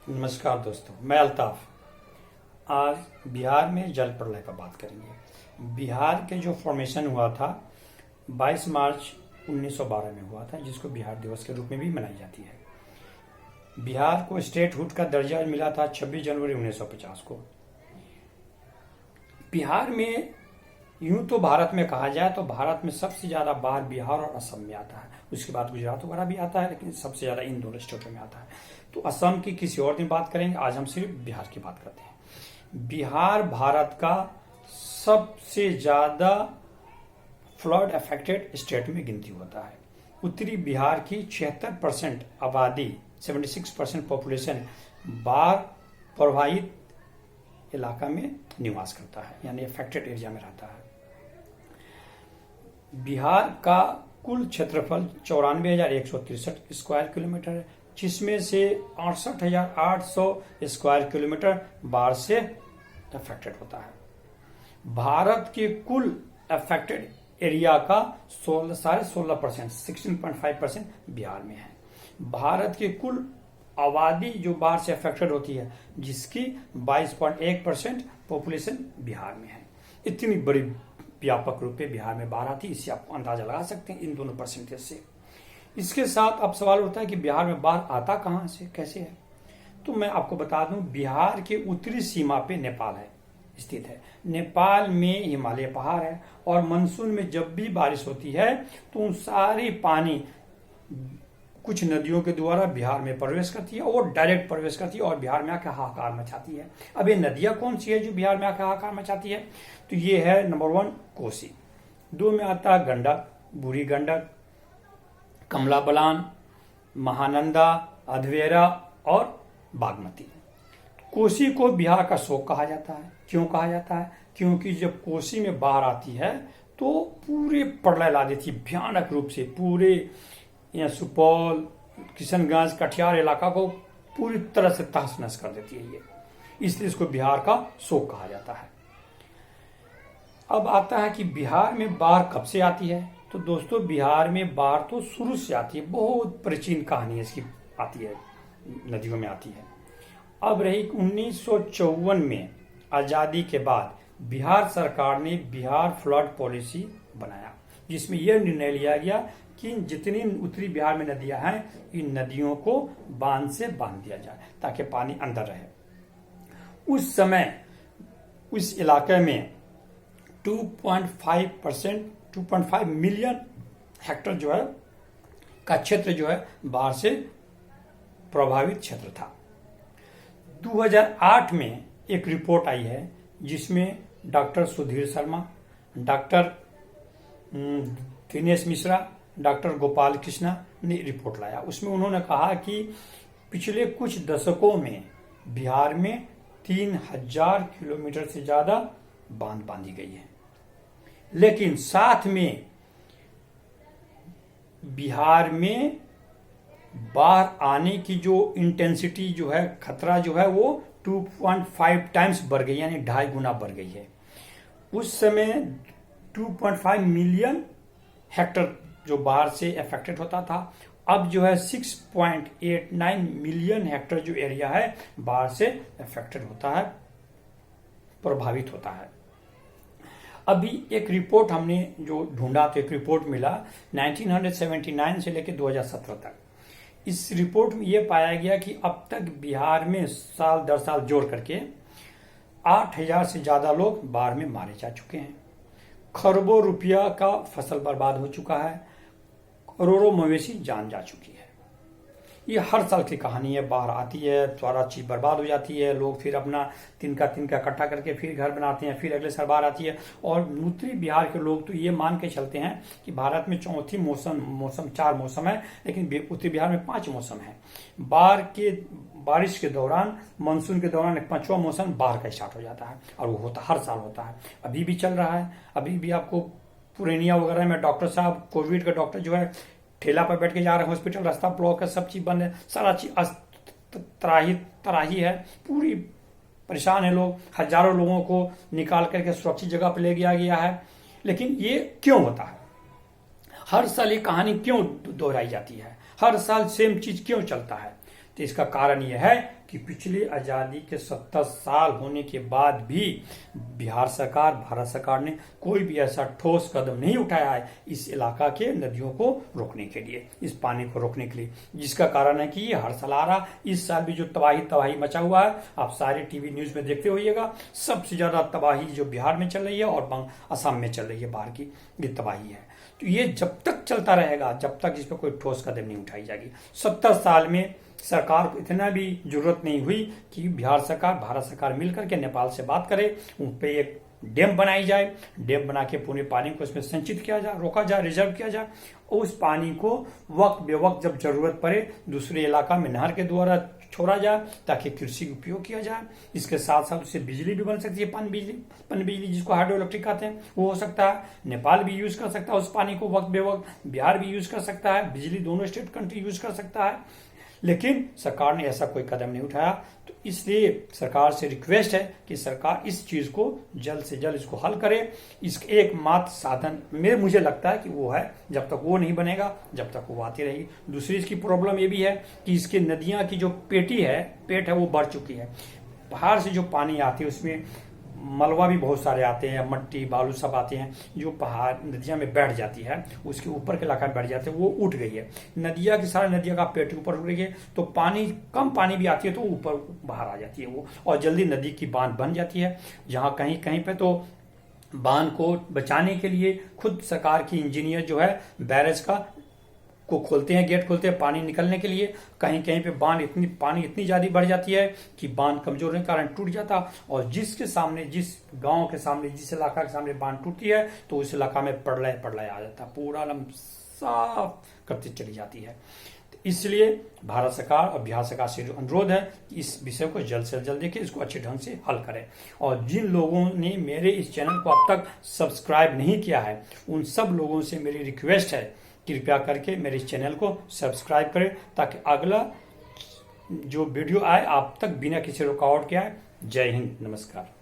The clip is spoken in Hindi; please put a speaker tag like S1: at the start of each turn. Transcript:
S1: नमस्कार दोस्तों, मैं अल्ताफ। आज बिहार में जल प्रलय पर बात करेंगे। बिहार के जो फॉर्मेशन हुआ था 22 मार्च 1912 में हुआ था, जिसको बिहार दिवस के रूप में भी मनाई जाती है। बिहार को स्टेटहुड का दर्जा मिला था 26 जनवरी 1950 को। बिहार में यूं तो भारत में कहा जाए तो भारत में सबसे ज्यादा बाढ़ बिहार और असम में आता है। उसके बाद गुजरात वगैरह भी आता है, लेकिन सबसे ज्यादा इन दोनों स्टेटों में आता है। तो असम की किसी और दिन बात करेंगे, आज हम सिर्फ बिहार की बात करते हैं। बिहार भारत का सबसे ज्यादा फ्लड अफेक्टेड स्टेट में गिनती होता है। उत्तरी बिहार की 76% आबादी, 76% पॉपुलेशन बाढ़ प्रभावित इलाका में निवास करता है, यानी अफेक्टेड एरिया में रहता है। बिहार का कुल क्षेत्रफल 94,163 स्क्वायर किलोमीटर है, जिसमें से 68,800 स्क्वायर किलोमीटर बाढ़ से अफेक्टेड होता है। भारत के कुल अफेक्टेड एरिया का 16.5%, 16.5% बिहार में है। भारत की कुल आबादी जो बाढ़ से अफेक्टेड होती है, जिसकी 22.1% पॉपुलेशन बिहार में है। इतनी बड़ी व्यापक रूप में बिहार में बाढ़ आती है, इससे आप अंदाजा लगा सकते हैं इन दोनों परसेंटेज से। इसके साथ अब सवाल उठता है कि बिहार में बाढ़ आता कहां से, कैसे है। तो मैं आपको बता दूं, बिहार के उत्तरी सीमा पे नेपाल है, स्थित है। नेपाल में हिमालय पहाड़ है और मानसून में जब भी बारिश होती है तो सारी पानी कुछ नदियों के द्वारा बिहार में प्रवेश करती है और डायरेक्ट प्रवेश करती है और बिहार में आकर हाहाकार मचाती है। अब ये नदियां कौन सी है जो बिहार में आकर हाहाकार मचाती है? तो ये है नंबर 1 कोसी, 2 में आता है गंडक, बूढ़ी गंडक, कमला बलान, महानंदा, अधवेरा और बागमती। कोसी को बिहार का शोक कहा जाता है। क्यों कहा जाता है? क्योंकि जब कोसी में बाढ़ आती है तो पूरे प्रलय ला देती है, भयानक रूप से। पूरे यहाँ सुपौल, किशनगंज, कटिहार इलाका को पूरी तरह से तहस नहस कर देती है ये, इसलिए इसको बिहार का शोक कहा जाता है। अब आता है कि बिहार में बाढ़ कब से आती है। तो दोस्तों, बिहार में बाढ़ तो शुरू से आती है, बहुत प्राचीन कहानी है इसकी, आती है, नदियों में आती है। अब रही 1954 में आजादी के बाद बिहार सरकार ने बिहार फ्लड पॉलिसी बनाया, जिसमें यह निर्णय लिया गया कि जितनी उत्तरी बिहार में नदियां हैं, इन नदियों को बांध से बांध दिया जाए ताकि पानी अंदर रहे। उस समय उस इलाके में 2.5 मिलियन हेक्टेयर जो है का क्षेत्र जो है बाढ़ से प्रभावित क्षेत्र था। 2008 में एक रिपोर्ट आई है जिसमें doctor Sudhir Sharma, doctor Dinesh Mishra, doctor Gopal Krishna ने रिपोर्ट लाया। उसमें उन्होंने कहा कि पिछले कुछ दशकों में बिहार में 3000 किलोमीटर से ज्यादा बांध बांधी गई है, लेकिन साथ में बिहार में बाढ़ आने की जो इंटेंसिटी जो है, खतरा जो है, वो 2.5 टाइम्स बढ़ गई, यानी 2.5 गुना बढ़ गई है। उस समय 2.5 मिलियन हेक्टेयर जो बाढ़ से अफेक्टेड होता था, अब जो है 6.89 मिलियन हेक्टेयर जो एरिया है बाढ़ से अफेक्टेड होता है, प्रभावित होता है। अभी एक रिपोर्ट हमने जो ढूंढा तो एक रिपोर्ट मिला 1979 से लेकर 2017 तक। इस रिपोर्ट में यह पाया गया कि अब तक बिहार में साल दर साल जोड़ करके 8,000 से ज्यादा लोग बाढ़ में मारे जा चुके हैं। खरबों रुपया का फसल बर्बाद हो चुका है, करोड़ों मवेशी जान जा चुकी है। ये हर साल की कहानी है। बाढ़ आती है, सारा चीज बर्बाद हो जाती है, लोग फिर अपना तिनका इकट्ठा करके फिर घर बनाते हैं, फिर अगले साल बाढ़ आती है। और उत्तरी बिहार के लोग तो ये मान के चलते हैं कि भारत में चौथी मौसम 4 मौसम है, लेकिन उत्तरी बिहार में 5 मौसम है। बारिश के दौरान, मानसून के दौरान एक 5वां मौसम बाढ़ का स्टार्ट हो जाता है, और वो होता हर साल होता है। अभी भी चल रहा है। अभी भी आपको पूर्णिया वगैरह में डॉक्टर साहब, कोविड का डॉक्टर जो है, ठेला पर बैठ के जा रहे हैं हॉस्पिटल, रास्ता ब्लॉक है, सब चीज बंद है, सारा चीज तराही है, पूरी परेशान है लोग। हजारों लोगों को निकाल करके सुरक्षित जगह पर ले गया है। लेकिन ये क्यों होता है? हर साल ये कहानी क्यों दोहराई जाती है? हर साल सेम चीज क्यों चलता है? तो इसका कारण यह है कि पिछले आजादी के 70 साल होने के बाद भी बिहार सरकार, भारत सरकार ने कोई भी ऐसा ठोस कदम नहीं उठाया है इस इलाका के नदियों को रोकने के लिए, इस पानी को रोकने के लिए, जिसका कारण है कि ये हर साल आ रहा। इस साल भी जो तबाही मचा हुआ है, आप सारे टीवी न्यूज में देखते होइएगा, सबसे ज्यादा तबाही जो बिहार में चल रही है और असम में चल रही है, बाहर की ये तबाही है। तो ये जब तक चलता रहेगा, जब तक इस पर कोई ठोस कदम नहीं उठाई जाएगी। 70 साल में सरकार को इतना भी जरूरत नहीं हुई कि बिहार सरकार, भारत सरकार मिलकर के नेपाल से बात करे, उन पे एक डैम बनाई जाए, डैम बना के पूरे पानी को इसमें संचित किया जाए, रोका जाए, रिजर्व किया जाए, और उस पानी को वक्त बेवक्त जब जरूरत पड़े दूसरे इलाका में नहर के द्वारा छोड़ा जाए ताकि कृषि उपयोग किया जाए। इसके साथ साथ उससे बिजली भी बन सकती है, पन बिजली जिसको हाइड्रो इलेक्ट्रिक कहते हैं, वो हो सकता है। नेपाल भी यूज कर सकता है उस पानी को वक्त बेवक्त, बिहार भी यूज कर सकता है, बिजली दोनों स्टेट कंट्री यूज कर सकता है। लेकिन सरकार ने ऐसा कोई कदम नहीं उठाया। तो इसलिए सरकार से रिक्वेस्ट है कि सरकार इस चीज को जल्द से जल्द इसको हल करे। इसका एकमात्र साधन में मुझे लगता है कि वो है, जब तक वो नहीं बनेगा जब तक वो आती रहेगी। दूसरी इसकी प्रॉब्लम ये भी है कि इसकी नदियां की जो पेट है वो बढ़ चुकी है। बाहर से जो पानी आती है उसमें मलबा भी बहुत सारे आते हैं, मट्टी बालू सब आते हैं, जो पहाड़ नदियां में बैठ जाती है, उसके ऊपर के इलाका में बैठ जाते हैं, वो उठ गई है। नदिया की सारी नदिया का पेट ऊपर उठ गई है, तो पानी कम पानी भी आती है तो ऊपर बाहर आ जाती है वो, और जल्दी नदी की बांध बन जाती है। जहां कहीं कहीं पे तो बांध को बचाने के लिए खुद सरकार की इंजीनियर जो है बैरेज को खोलते हैं, गेट खोलते हैं पानी निकलने के लिए। कहीं कहीं पे पानी इतनी ज्यादा बढ़ जाती है कि बांध कमजोर होने के कारण टूट जाता, और जिस गांव के सामने, जिस इलाका के सामने बांध टूटती है तो उस इलाका में प्रलय आ जाता, पूरा साफ करती चली जाती है। तो इसलिए भारत सरकार और बिहार सरकार से अनुरोध है कि इस विषय को जल्द से जल्द देखें, इसको अच्छे ढंग से हल करें। और जिन लोगों ने मेरे इस चैनल को अब तक सब्सक्राइब नहीं किया है, उन सब लोगों से मेरी रिक्वेस्ट है, कृपया करके मेरे इस चैनल को सब्सक्राइब करें ताकि अगला जो वीडियो आए आप तक बिना किसी रुकावट के आए। जय हिंद, नमस्कार।